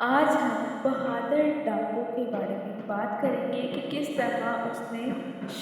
آج ہم بہادر ڈاکو کے بارے میں بات کریں گے کہ کس طرح اس نے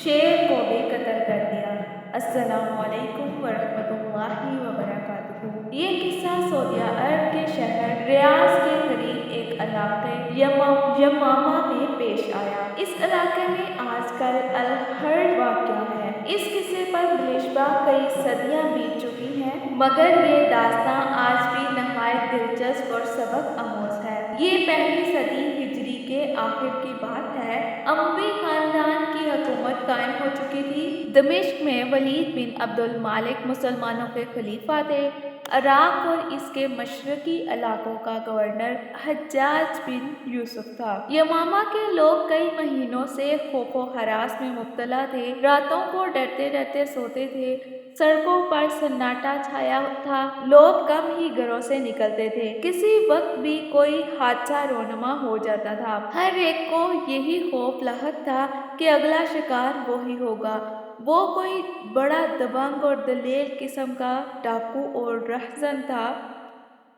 شیر کو بھی قتل کر دیا۔ السلام علیکم ورحمۃ اللہ وبرکاتہ۔ یہ قصہ سعودیہ عرب کے شہر ریاض کے قریب ایک علاقے یمامہ میں پیش آیا۔ اس علاقے میں آج کل الہرج واقع ہے۔ اس قصے پر بنسبت کئی صدیاں بیت چکی ہیں، مگر یہ داستاں آج بھی نہایت دلچسپ اور سبق آموز ہے۔ یہ پہلی صدی ہجری کے آخر کی بات ہے۔ اموی خاندان کی حکومت قائم ہو چکی تھی۔ دمشق میں ولید بن عبد الملک مسلمانوں کے خلیفہ تھے۔ عراق اور اس کے مشرقی علاقوں کا گورنر حجاج بن یوسف تھا۔ یمامہ کے لوگ کئی مہینوں سے خوف و ہراس میں مبتلا تھے۔ راتوں کو ڈرتے ڈرتے سوتے تھے۔ سڑکوں پر سناٹا چھایا تھا۔ لوگ کم ہی گھروں سے نکلتے تھے۔ کسی وقت بھی کوئی حادثہ رونما ہو جاتا تھا۔ ہر ایک کو یہی خوف لاحق تھا کہ اگلا شکار وہی ہوگا۔ وہ کوئی بڑا دبنگ اور دلیر قسم کا ڈاکو اور رہزن تھا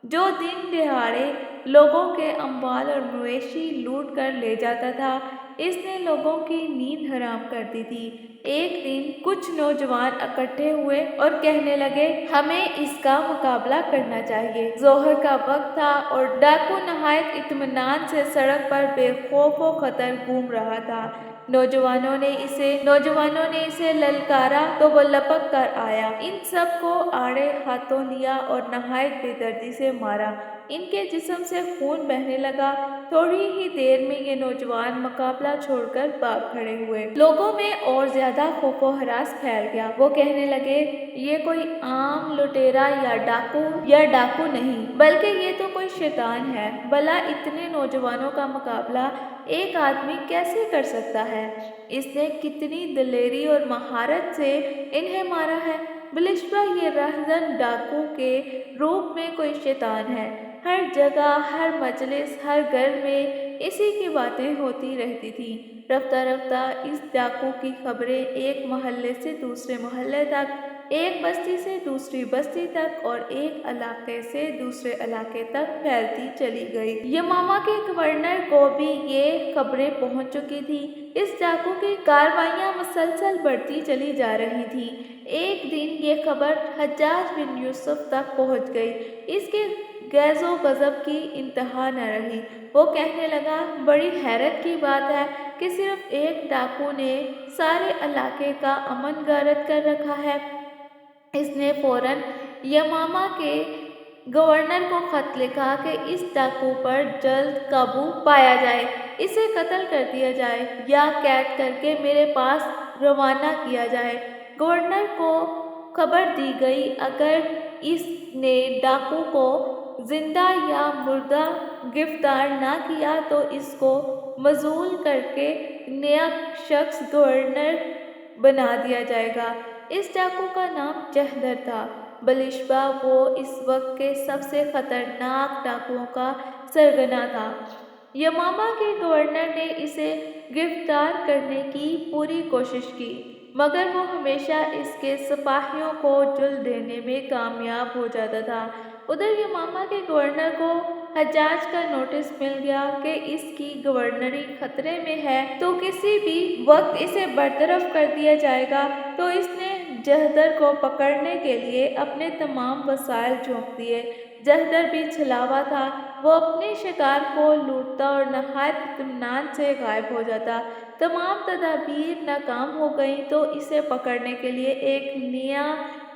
جو دن دہاڑے لوگوں کے اموال اور مویشی لوٹ کر لے جاتا تھا۔ اس نے لوگوں کی نیند حرام کر دی تھی۔ ایک دن کچھ نوجوان اکٹھے ہوئے اور کہنے لگے، ہمیں اس کا مقابلہ کرنا چاہیے۔ ظہر کا وقت تھا اور ڈاکو نہایت اطمینان سے سڑک پر بے خوف و خطر گھوم رہا تھا۔ نوجوانوں نے اسے للکارا تو وہ لپک کر آیا، ان سب کو آڑے ہاتھوں لیا اور نہایت بے دردی سے مارا۔ ان کے جسم سے خون بہنے لگا۔ تھوڑی ہی دیر میں یہ نوجوان مقابلہ چھوڑ کر بھاگ کھڑے ہوئے۔ لوگوں میں اور زیادہ خوف و ہراس پھیل گیا۔ وہ کہنے لگے، یہ کوئی عام لٹیرا یا ڈاکو نہیں، بلکہ یہ تو کوئی شیطان ہے۔ بھلا اتنے نوجوانوں کا مقابلہ ایک آدمی کیسے کر سکتا ہے؟ اس نے کتنی دلیری اور مہارت سے انہیں مارا ہے۔ بلشبہ یہ رہزن ڈاکو کے روپ میں کوئی شیطان ہے۔ ہر جگہ، ہر مجلس، ہر گھر میں اسی کی باتیں ہوتی رہتی تھیں۔ رفتہ رفتہ اس ڈاکو کی خبریں ایک محلے سے دوسرے محلے تک، ایک بستی سے دوسری بستی تک اور ایک علاقے سے دوسرے علاقے تک پھیلتی چلی گئی۔ یمامہ کے گورنر کو بھی یہ خبریں پہنچ چکی تھیں۔ اس ڈاکو کی کارروائیاں مسلسل بڑھتی چلی جا رہی تھیں۔ ایک دن یہ خبر حجاج بن یوسف تک پہنچ گئی۔ اس کے غیظ و غضب کی انتہا نہ رہی۔ وہ کہنے لگا، بڑی حیرت کی بات ہے کہ صرف ایک ڈاکو نے سارے علاقے کا امن غارت کر رکھا ہے۔ اس نے فوراً یمامہ کے گورنر کو خط لکھا کہ اس ڈاکو پر جلد قابو پایا جائے، اسے قتل کر دیا جائے یا قید کر کے میرے پاس روانہ کیا جائے۔ گورنر کو خبر دی گئی، اگر اس نے ڈاکو کو زندہ یا مردہ گرفتار نہ کیا تو اس کو معزول کر کے نیا شخص گورنر بنا دیا جائے گا۔ اس ڈاکو کا نام جہدر تھا۔ بلشبہ وہ اس وقت کے سب سے خطرناک ڈاکوؤں کا سرغنہ تھا۔ یمامہ کے گورنر نے اسے گرفتار کرنے کی پوری کوشش کی، مگر وہ ہمیشہ اس کے سپاہیوں کو جل دینے میں کامیاب ہو جاتا تھا۔ ادھر یمامہ کے گورنر کو حجاج کا نوٹس مل گیا کہ اس کی گورنری خطرے میں ہے، تو کسی بھی وقت اسے برطرف کر دیا جائے گا۔ تو اس نے جہدر کو پکڑنے کے لیے اپنے تمام وسائل جھونک دیے۔ جہدر بھی چھلاوا تھا۔ وہ اپنے شکار کو لوٹتا اور نہایت اطمینان سے غائب ہو جاتا۔ تمام تدابیر ناکام ہو گئیں تو اسے پکڑنے کے لیے ایک نیا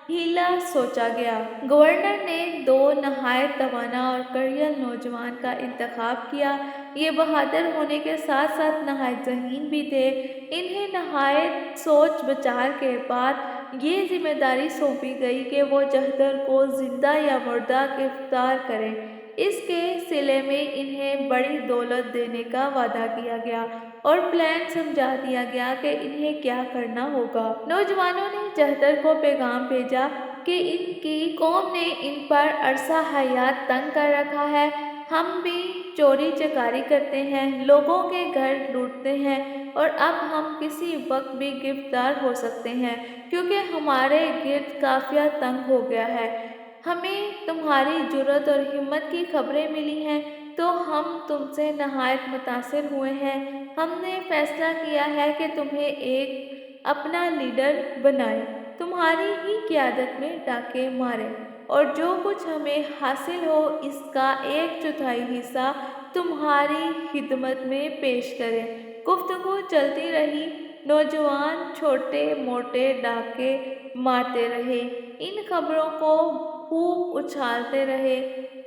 ہیلا سوچا گیا۔ گورنر نے دو نہایت توانا اور کڑیل نوجوان کا انتخاب کیا۔ یہ بہادر ہونے کے ساتھ ساتھ نہایت ذہین بھی تھے۔ انہیں نہایت سوچ بچار کے بعد یہ ذمہ داری سونپی گئی کہ وہ جہدر کو زندہ یا مردہ گرفتار کریں۔ اس کے صلے میں انہیں بڑی دولت دینے کا وعدہ کیا گیا اور پلان سمجھا دیا گیا کہ انہیں کیا کرنا ہوگا۔ نوجوانوں نے جہدر کو پیغام بھیجا کہ ان کی قوم نے ان پر عرصہ حیات تنگ کر رکھا ہے۔ ہم بھی چوری چکاری کرتے ہیں، لوگوں کے گھر لوٹتے ہیں اور اب ہم کسی وقت بھی گرفتار ہو سکتے ہیں کیونکہ ہمارے گرد قافلہ تنگ ہو گیا ہے۔ ہمیں تمہاری جرأت اور ہمت کی خبریں ملی ہیں۔ تو ہم تم سے نہایت متاثر ہوئے ہیں۔ ہم نے فیصلہ کیا ہے کہ تمہیں ایک اپنا لیڈر بنائیں، تمہاری ہی قیادت میں ڈاکے ماریں اور جو کچھ ہمیں حاصل ہو اس کا 1/4 حصہ تمہاری خدمت میں پیش کریں۔ گفتگو چلتی رہی۔ نوجوان چھوٹے موٹے ڈاکے مارتے رہے، ان خبروں کو خوب اچھالتے رہے۔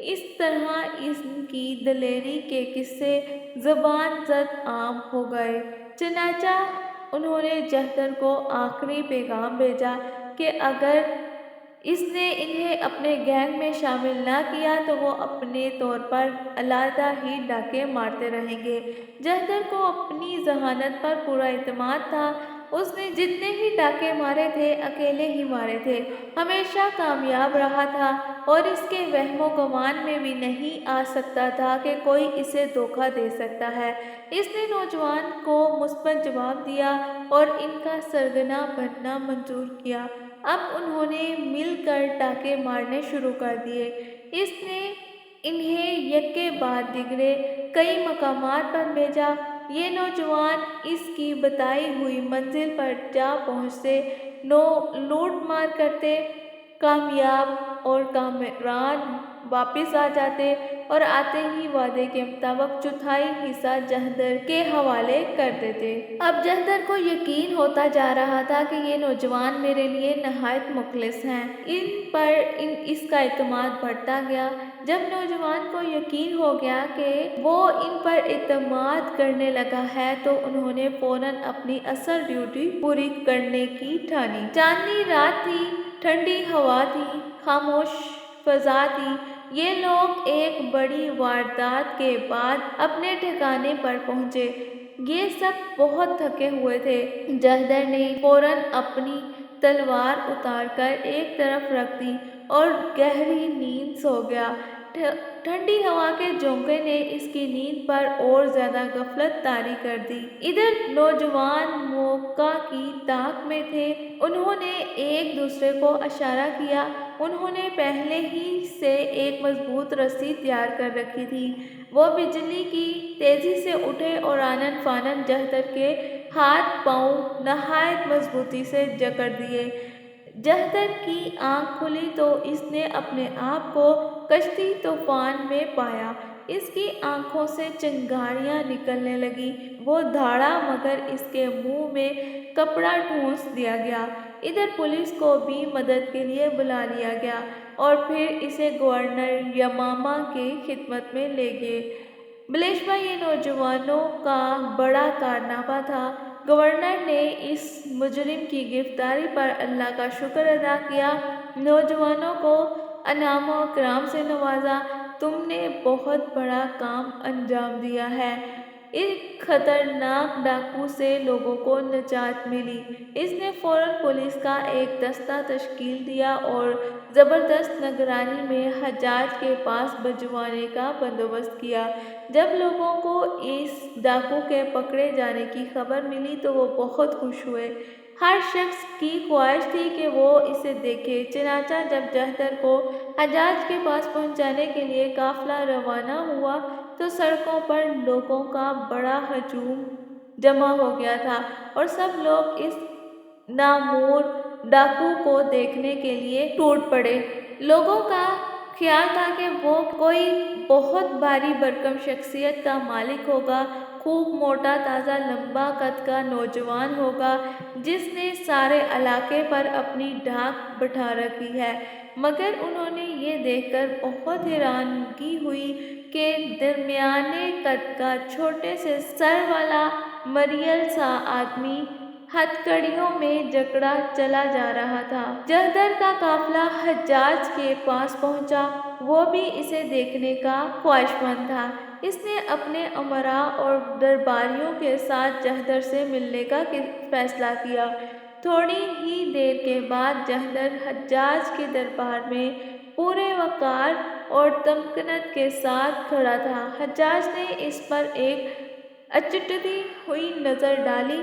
اس طرح ان کی دلیری کے قصے زبان زد عام ہو گئے۔ چنانچہ انہوں نے جہدر کو آخری پیغام بھیجا کہ اگر اس نے انہیں اپنے گینگ میں شامل نہ کیا تو وہ اپنے طور پر علیحدہ ہی ڈاکے مارتے رہیں گے۔ جہدر کو اپنی ذہانت پر پورا اعتماد تھا۔ اس نے جتنے بھی ڈاکے مارے تھے اکیلے ہی مارے تھے، ہمیشہ کامیاب رہا تھا اور اس کے وہم و گمان میں بھی نہیں آ سکتا تھا کہ کوئی اسے دھوکہ دے سکتا ہے۔ اس نے نوجوان کو مثبت جواب دیا اور ان کا سرگنا بننا منظور کیا۔ اب انہوں نے مل کر ڈاکے مارنے شروع کر دیے۔ اس نے انہیں یکے بعد دیگرے کئی مقامات پر بھیجا۔ یہ نوجوان اس کی بتائی ہوئی منزل پر جا پہنچتے، لوٹ مار کرتے، کامیاب اور کامران واپس آ جاتے اور آتے ہی وعدے کے مطابق 1/4 حصہ جہدر کے حوالے کر دیتے۔ اب جہدر کو یقین ہوتا جا رہا تھا کہ یہ نوجوان میرے لیے نہایت مخلص ہیں۔ ان پر اس کا اعتماد بڑھتا گیا۔ جب نوجوان کو یقین ہو گیا کہ وہ ان پر اعتماد کرنے لگا ہے تو انہوں نے فوراً اپنی اصل ڈیوٹی پوری کرنے کی ٹھانی۔ چاندنی رات تھی، ٹھنڈی ہوا تھی، خاموش فضا تھی۔ یہ لوگ ایک بڑی واردات کے بعد اپنے ٹھکانے پر پہنچے۔ یہ سب بہت تھکے ہوئے تھے۔ جہدر نے فوراً اپنی تلوار اتار کر ایک طرف رکھ دی اور گہری نیند سو گیا۔ ٹھنڈی ہوا کے جھونکے نے اس کی نیند پر اور زیادہ غفلت طاری کر دی۔ ادھر نوجوان موقع کی تاک میں تھے۔ انہوں نے ایک دوسرے کو اشارہ کیا۔ انہوں نے پہلے ہی سے ایک مضبوط رسی تیار کر رکھی تھی۔ وہ بجلی کی تیزی سے اٹھے اور آنن فانن جہدر کے ہاتھ پاؤں نہایت مضبوطی سے جکڑ دیے۔ جہدر کی آنکھ کھلی تو اس نے اپنے آپ کو کشتی طوفان میں پایا۔ اس کی آنکھوں سے چنگاریاں نکلنے لگیں۔ وہ دھاڑا مگر اس کے منہ میں کپڑا ٹھونس دیا گیا۔ ادھر پولیس کو بھی مدد کے لیے بلا لیا گیا اور پھر اسے گورنر یمامہ کی خدمت میں لے گئے۔ بلشبہ یہ نوجوانوں کا بڑا کارنامہ تھا۔ گورنر نے اس مجرم کی گرفتاری پر اللہ کا شکر ادا کیا، نوجوانوں کو انعام و اکرام سے نوازا۔ تم نے بہت بڑا کام انجام دیا ہے۔ اس خطرناک ڈاکو سے لوگوں کو نجات ملی۔ اس نے فوراً پولیس کا ایک دستہ تشکیل دیا اور زبردست نگرانی میں حجاج کے پاس بھجوانے کا بندوبست کیا۔ جب لوگوں کو اس ڈاکو کے پکڑے جانے کی خبر ملی تو وہ بہت خوش ہوئے۔ ہر شخص کی خواہش تھی کہ وہ اسے دیکھے۔ چنانچہ جب جہدر کو حجاج کے پاس پہنچانے کے لیے قافلہ روانہ ہوا تو سڑکوں پر لوگوں کا بڑا ہجوم جمع ہو گیا تھا اور سب لوگ اس نامور ڈاکو کو دیکھنے کے لیے ٹوٹ پڑے۔ لوگوں کا خیال تھا کہ وہ کوئی بہت بھاری بھرکم شخصیت کا مالک ہوگا، خوب موٹا تازہ لمبا قد کا نوجوان ہوگا جس نے سارے علاقے پر اپنی دھاک بٹھا رکھی ہے۔ مگر انہوں نے یہ دیکھ کر بہت حیرانگی ہوئی کہ درمیانے قد کا چھوٹے سے سر والا مریل سا آدمی ہتھکڑیوں میں جکڑا چلا جا رہا تھا۔ جہدر کا قافلہ حجاج کے پاس پہنچا۔ وہ بھی اسے دیکھنے کا خواہشمند تھا۔ اس نے اپنے امراء اور درباریوں کے ساتھ جہدر سے ملنے کا فیصلہ کیا۔ تھوڑی ہی دیر کے بعد جہدر حجاج کے دربار میں پورے وقار اور تمکنت کے ساتھ کھڑا تھا۔ حجاج نے اس پر ایک اچٹتی ہوئی نظر ڈالی۔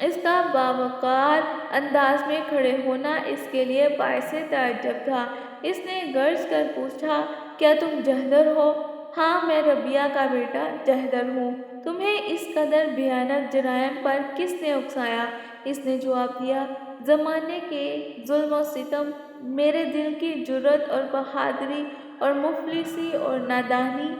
اس کا باوقار انداز میں کھڑے ہونا اس کے لیے باعث تعجب تھا۔ اس نے گرج کر پوچھا، کیا تم جہدر ہو؟ ہاں میں ربیہ کا بیٹا جہدر ہوں۔ تمہیں اس قدر بھیانک جرائم پر کس نے اکسایا؟ اس نے جواب دیا، زمانے کے ظلم و ستم، میرے دل کی جرأت اور بہادری اور مفلسی اور نادانی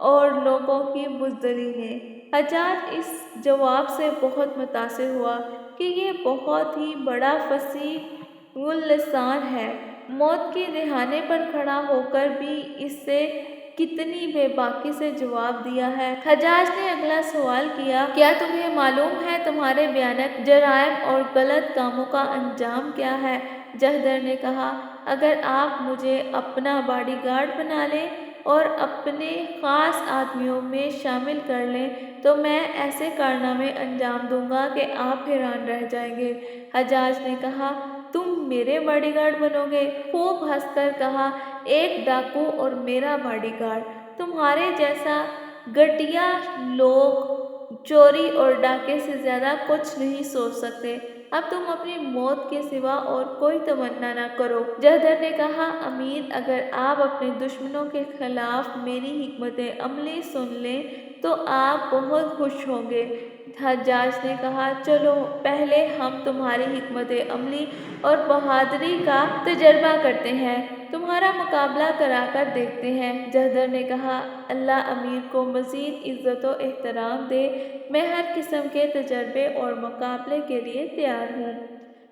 اور لوگوں کی بزدلی نے۔ حجاج اس جواب سے بہت متاثر ہوا کہ یہ بہت ہی بڑا فصیح اللسان ہے۔ موت کے دہانے پر کھڑا ہو کر بھی اس سے کتنی بے باکی سے جواب دیا ہے۔ حجاج نے اگلا سوال کیا، کیا تمہیں معلوم ہے تمہارے بھیانک جرائم اور غلط کاموں کا انجام کیا ہے؟ جہدر نے کہا، اگر آپ مجھے اپنا باڈی گارڈ بنا لیں اور اپنے خاص آدمیوں میں شامل کر لیں تو میں ایسے کارنامے انجام دوں گا کہ آپ حیران رہ جائیں گے۔ حجاج نے کہا، تم میرے باڈی گارڈ بنو گے؟ خوب ہنس کر کہا، ایک ڈاکو اور میرا باڈی گارڈ! تمہارے جیسا گھٹیا لوگ چوری اور ڈاکے سے زیادہ کچھ نہیں سوچ سکتے۔ اب تم اپنی موت کے سوا اور کوئی تمنا نہ کرو۔ جہدر نے کہا، امیر، اگر آپ اپنے دشمنوں کے خلاف میری حکمت عملی سن لیں تو آپ بہت خوش ہوں گے۔ حجاج نے کہا، چلو پہلے ہم تمہاری حکمت عملی اور بہادری کا تجربہ کرتے ہیں، تمہارا مقابلہ کرا کر دیکھتے ہیں۔ جہدر نے کہا، اللہ امیر کو مزید عزت و احترام دے، میں ہر قسم کے تجربے اور مقابلے کے لیے تیار ہوں۔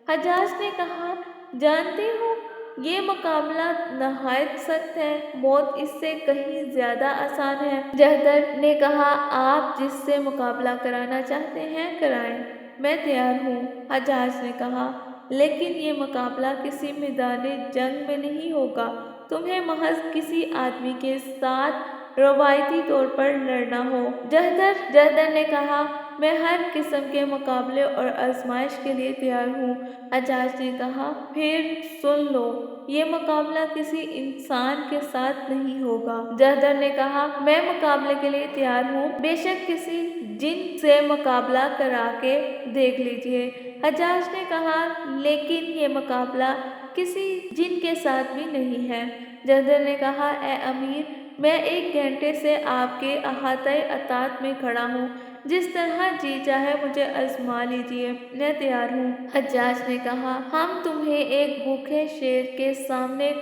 حجاج نے کہا، جانتے ہو یہ مقابلہ نہایت سخت ہے، موت اس سے کہیں زیادہ آسان ہے۔ جہدر نے کہا، آپ جس سے مقابلہ کرانا چاہتے ہیں کرائیں، میں تیار ہوں۔ حجاج نے کہا، لیکن یہ مقابلہ کسی میدان جنگ میں نہیں ہوگا، تمہیں محض کسی آدمی کے ساتھ روایتی طور پر لڑنا ہو۔ جہدر نے کہا، میں ہر قسم کے مقابلے اور آزمائش کے لیے تیار ہوں۔ حجاج نے کہا، پھر سن لو، یہ مقابلہ کسی انسان کے ساتھ نہیں ہوگا۔ جہدر نے کہا، میں مقابلے کے لیے تیار ہوں، بے شک کسی جن سے مقابلہ کرا کے دیکھ لیجیے۔ حجاج نے کہا، لیکن یہ مقابلہ کسی جن کے ساتھ بھی نہیں ہے۔ جہدر نے کہا، اے امیر، میں 1 گھنٹے سے آپ کے احاطۂ اطاعت میں کھڑا ہوں، جس طرح جی چاہے مجھے آزما لیجیے، میں تیار ہوں۔ حجاج نے کہا، ہم تمہیں ایک بھوکے شیر کے سامنے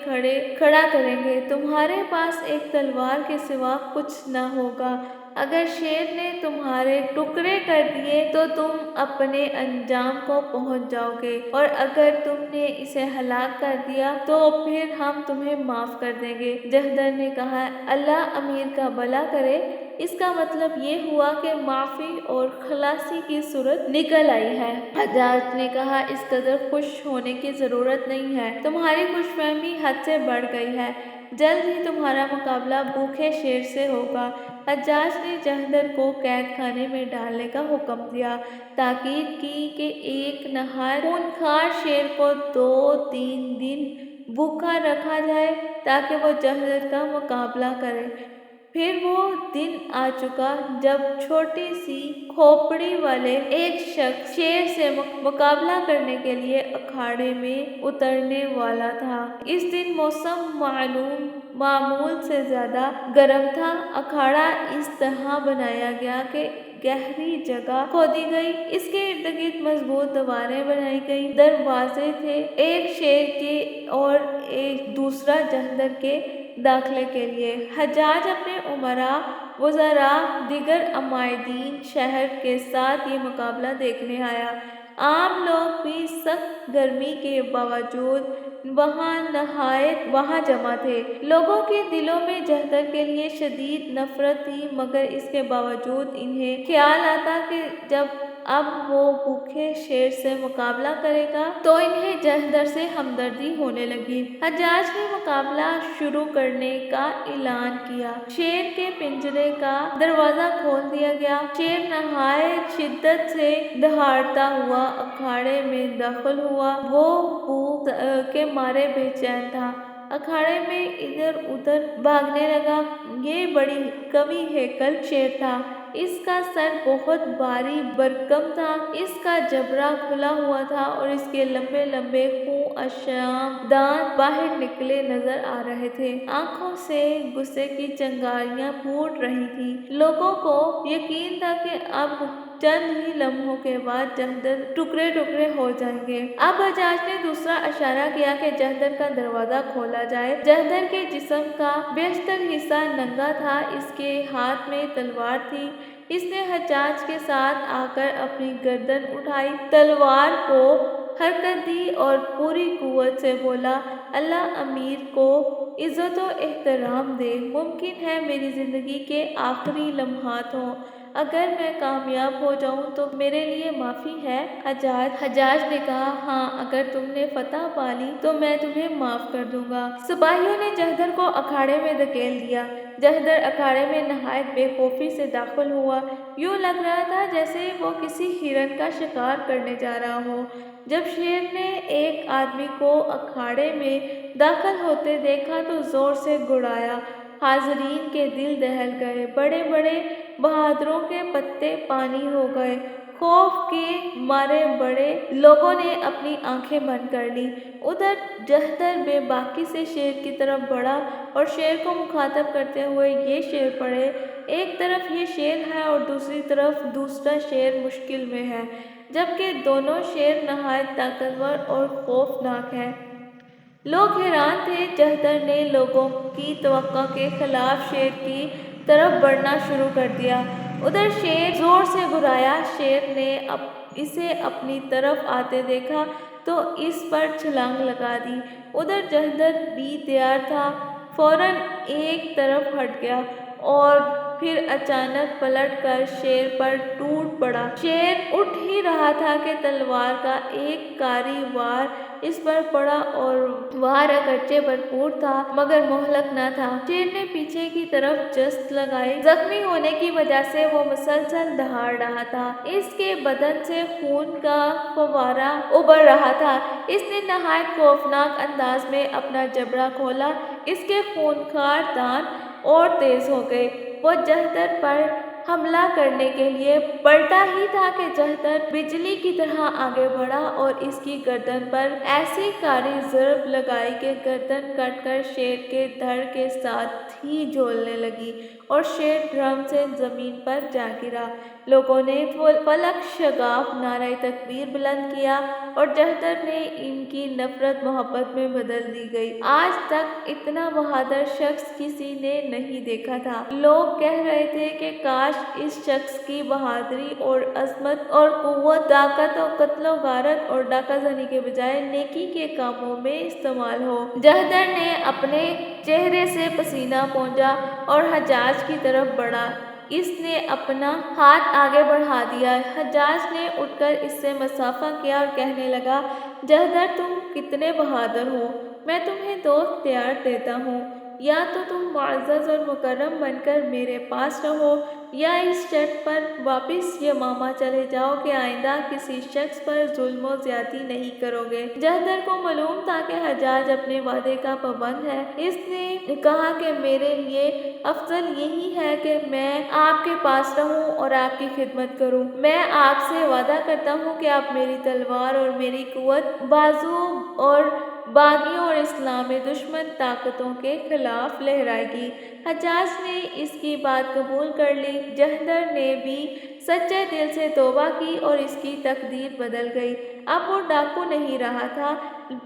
کھڑا کریں گے، تمہارے پاس ایک تلوار کے سوا کچھ نہ ہوگا۔ اگر شیر نے تمہارے ٹکڑے کر دیے تو تم اپنے انجام کو پہنچ جاؤ گے، اور اگر تم نے اسے ہلاک کر دیا تو پھر ہم تمہیں معاف کر دیں گے۔ جہدر نے کہا، اللہ امیر کا بھلا کرے، اس کا مطلب یہ ہوا کہ معافی اور خلاصی کی صورت نکل آئی ہے۔ حجاج نے کہا، اس قدر خوش ہونے کی ضرورت نہیں ہے، تمہاری خوش فہمی حد سے بڑھ گئی ہے، جلد ہی تمہارا مقابلہ بھوکے شیر سے ہوگا۔ حجاج نے جہدر کو قید خانے میں ڈالنے کا حکم دیا، تاکید کی کہ ایک نہایت خونخوار شیر کو 2-3 دن بھوکا رکھا جائے تاکہ وہ جہدر کا مقابلہ کرے۔ پھر وہ دن آ چکا جب چھوٹی سی کھوپڑی والے ایک شخص شیر سے مقابلہ کرنے کے لیے اکھاڑے میں اترنے والا تھا۔ اس دن موسم معمول سے زیادہ گرم تھا۔ اکھاڑا اس طرح بنایا گیا کہ گہری جگہ کھودی گئی، اس کے ارد گرد مضبوط دیواریں بنائی گئیں، دروازے تھے، ایک شیر کے اور دوسرا جہدر کے داخلے کے لیے۔ حجاج اپنے امراء، وزراء، دیگر عمائدین شہر کے ساتھ یہ مقابلہ دیکھنے آیا۔ عام لوگ بھی سخت گرمی کے باوجود وہاں جمع تھے۔ لوگوں کے دلوں میں جہدر کے لیے شدید نفرت تھی، مگر اس کے باوجود انہیں خیال آتا کہ جب اب وہ بھوکے شیر سے مقابلہ کرے گا تو انہیں جہدر سے ہمدردی ہونے لگی۔ حجاج نے مقابلہ شروع کرنے کا اعلان کیا۔ شیر کے پنجرے کا دروازہ کھول دیا گیا۔ شیر نہایت شدت سے دہاڑتا ہوا اکھاڑے میں داخل ہوا۔ وہ بھوک کے مارے بے چین تھا، اکھاڑے میں ادھر ادھر بھاگنے لگا۔ یہ بڑی قوی ہیکل شیر تھا، اس کا سر بہت بھاری بھرکم تھا، اس کا جبڑا کھلا ہوا تھا اور اس کے لمبے لمبے خون اشام دانت باہر نکلے نظر آ رہے تھے۔ آنکھوں سے غصے کی چنگاریاں پھوٹ رہی تھیں۔ لوگوں کو یقین تھا کہ اب چند ہی لمحوں کے بعد جہدر ٹکڑے ٹکڑے ہو جائیں گے۔ اب حجاج نے دوسرا اشارہ کیا کہ جہدر کا دروازہ کھولا جائے۔ جہدر کے جسم کا بیشتر حصہ ننگا تھا، اس کے ہاتھ میں تلوار تھی۔ اس نے حجاج کے ساتھ آ کر اپنی گردن اٹھائی، تلوار کو حرکت دی اور پوری قوت سے بولا، اللہ امیر کو عزت و احترام دے، ممکن ہے میری زندگی کے آخری لمحات ہوں، اگر میں کامیاب ہو جاؤں تو میرے لیے معافی ہے؟ حجاج نے کہا، ہاں، اگر تم نے فتح پا لی تو میں تمہیں معاف کر دوں گا۔ سپاہیوں نے جہدر کو اکھاڑے میں دھکیل دیا۔ جہدر اکھاڑے میں نہایت بے خوفی سے داخل ہوا، یوں لگ رہا تھا جیسے وہ کسی ہرن کا شکار کرنے جا رہا ہو۔ جب شیر نے ایک آدمی کو اکھاڑے میں داخل ہوتے دیکھا تو زور سے گڑایا۔ حاضرین کے دل دہل گئے، بڑے بڑے بہادروں کے پتے پانی ہو گئے، خوف کے مارے بڑے لوگوں نے اپنی آنکھیں بند کر لیں۔ ادھر جہدر بے باکی سے شیر کی طرف بڑھا اور شیر کو مخاطب کرتے ہوئے یہ شعر پڑھے، ایک طرف یہ شیر ہے اور دوسری طرف دوسرا شیر مشکل میں ہے، جبکہ دونوں شیر نہایت طاقتور اور خوفناک ہیں۔ لوگ حیران تھے۔ جہدر نے لوگوں کی توقع کے خلاف شیر کی طرف بڑھنا شروع کر دیا۔ ادھر شیر زور سے گھرایا، شیر نے اسے اپنی طرف آتے دیکھا تو اس پر چھلانگ لگا دی۔ ادھر جہدر بھی تیار تھا، فوراً ایک طرف ہٹ گیا اور پھر اچانک پلٹ کر شیر پر ٹوٹ پڑا۔ شیر اٹھ ہی رہا تھا کہ تلوار کا ایک کاری وار اس پر پڑا اور وار اگرچہ بھرپور تھا مگر مہلک نہ تھا۔ شیر نے پیچھے کی طرف جست لگائی، زخمی ہونے کی وجہ سے وہ مسلسل دہاڑ رہا تھا، اس کے بدن سے خون کا فوارہ ابل رہا تھا۔ اس نے نہایت خوفناک انداز میں اپنا جبڑا کھولا، اس کے خونخوار دانت اور تیز ہو گئے۔ وہ جہدر پر حملہ کرنے کے لیے پلٹا ہی تھا کہ جہدر بجلی کی طرح آگے بڑھا اور اس کی گردن پر ایسی کاری ضرب لگائی کہ گردن کٹ کر شیر کے دھڑ کے ساتھ ہی جھولنے لگی اور شیر دھڑم سے زمین پر جا گرا۔ لوگوں نے فلک شگاف نعرہ تکبیر بلند کیا اور جہدر نے ان کی نفرت محبت میں بدل دی گئی۔ آج تک اتنا بہادر شخص کسی نے نہیں دیکھا تھا۔ لوگ کہہ رہے تھے کہ کاش اس شخص کی بہادری اور عظمت اور قوت، طاقت و قتل و غارت اور ڈاکہ زنی کے بجائے نیکی کے کاموں میں استعمال ہو۔ جہدر نے اپنے چہرے سے پسینہ پونچھا اور حجاج کی طرف بڑھا۔ اس نے اپنا ہاتھ آگے بڑھا دیا۔ حجاج نے اٹھ کر اس سے مصافحہ کیا اور کہنے لگا، جہدر تم کتنے بہادر ہو، میں تمہیں دو اختیار دیتا ہوں، یا تو تم معزز اور مکرم بن کر میرے پاس رہو یا اس شرط پر واپس یمامہ چلے جاؤ کہ آئندہ کسی شخص پر ظلم و زیادتی نہیں کرو گے۔ جہدر کو معلوم تھا کہ حجاج اپنے وعدے کا پابند ہے۔ اس نے کہا کہ میرے لیے افضل یہی ہے کہ میں آپ کے پاس رہوں اور آپ کی خدمت کروں۔ میں آپ سے وعدہ کرتا ہوں کہ آپ میری تلوار اور میری قوت بازو اور باغیوں اور اسلام دشمن طاقتوں کے خلاف لہرائے گی۔ حجاج نے اس کی بات قبول کر لی۔ جہدر نے بھی سچے دل سے توبہ کی اور اس کی تقدیر بدل گئی۔ اب وہ ڈاکو نہیں رہا تھا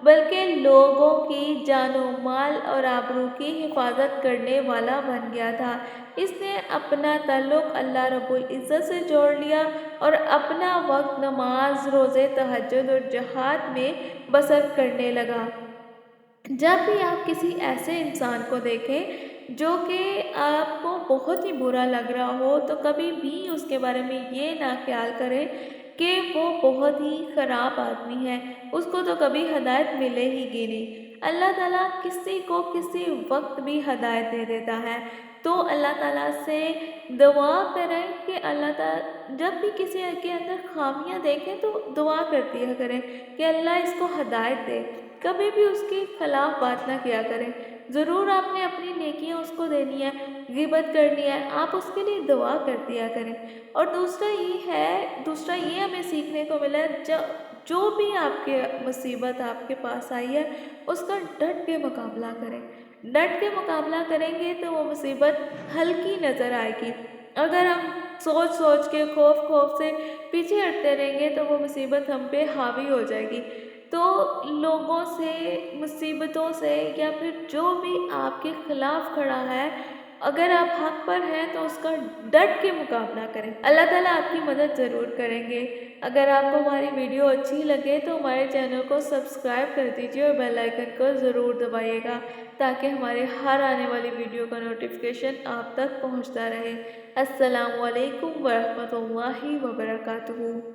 بلکہ لوگوں کی جان و مال اور آبرو کی حفاظت کرنے والا بن گیا تھا۔ اس نے اپنا تعلق اللہ رب العزت سے جوڑ لیا اور اپنا وقت نماز، روزے، تہجد اور جہاد میں بسر کرنے لگا۔ جب بھی آپ کسی ایسے انسان کو دیکھیں جو کہ آپ کو بہت ہی برا لگ رہا ہو تو کبھی بھی اس کے بارے میں یہ نہ خیال کریں کہ وہ بہت ہی خراب آدمی ہے، اس کو تو کبھی ہدایت ملے ہی نہیں۔ اللہ تعالیٰ کسی کو کسی وقت بھی ہدایت دے دیتا ہے، تو اللہ تعالیٰ سے دعا کریں کہ اللہ تعالیٰ جب بھی کسی کے اندر خامیاں دیکھیں تو دعا کرتی کریں کہ اللہ اس کو ہدایت دے، کبھی بھی اس کے خلاف بات نہ کیا کریں۔ ضرور آپ نے اپنی نیکیاں اس کو دینی ہے، غیبت کرنی ہے، آپ اس کے لیے دعا کر دیا کریں۔ اور دوسرا یہ ہمیں سیکھنے کو ملا ہے، جو بھی آپ کے مصیبت آپ کے پاس آئی ہے اس کا ڈٹ کے مقابلہ کریں۔ ڈٹ کے مقابلہ کریں گے تو وہ مصیبت ہلکی نظر آئے گی۔ اگر ہم سوچ کے خوف سے پیچھے ہٹتے رہیں گے تو وہ مصیبت ہم پہ حاوی ہو جائے گی۔ تو لوگوں سے، مصیبتوں سے، یا پھر جو بھی آپ کے خلاف کھڑا ہے، اگر آپ حق پر ہیں تو اس کا ڈٹ کے مقابلہ کریں۔ اللہ تعالیٰ آپ کی مدد ضرور کریں گے۔ اگر آپ کو ہماری ویڈیو اچھی لگے تو ہمارے چینل کو سبسکرائب کر دیجیے اور بیل آئیکن کو ضرور دبائیے گا تاکہ ہمارے ہر آنے والی ویڈیو کا نوٹیفیکیشن آپ تک پہنچتا رہے۔ السلام علیکم ورحمۃ اللہ وبرکاتہ۔